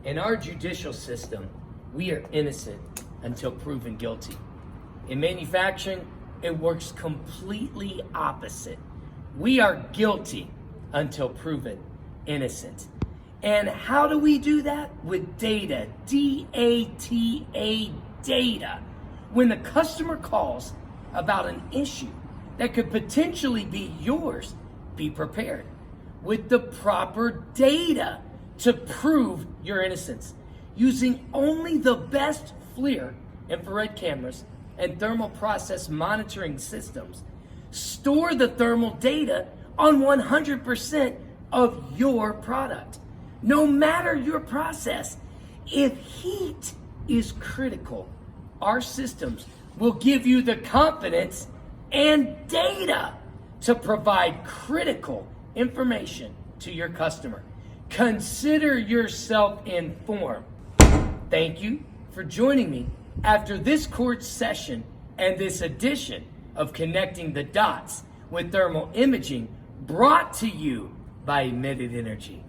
In our judicial system, we are innocent until proven guilty. In manufacturing, it works completely opposite. We are guilty until proven innocent. And how do we do that? With data, D-A-T-A, data. When the customer calls about an issue that could potentially be yours, be prepared with the proper data to prove your innocence, using only the best FLIR infrared cameras and thermal process monitoring systems. Store the thermal data on 100% of your product. No matter your process, if heat is critical, our systems will give you the confidence and data to provide critical information to your customer. Consider yourself informed. Thank you for joining me after this court session and this edition of Connecting the Dots with Thermal Imaging, brought to you by Emitted Energy.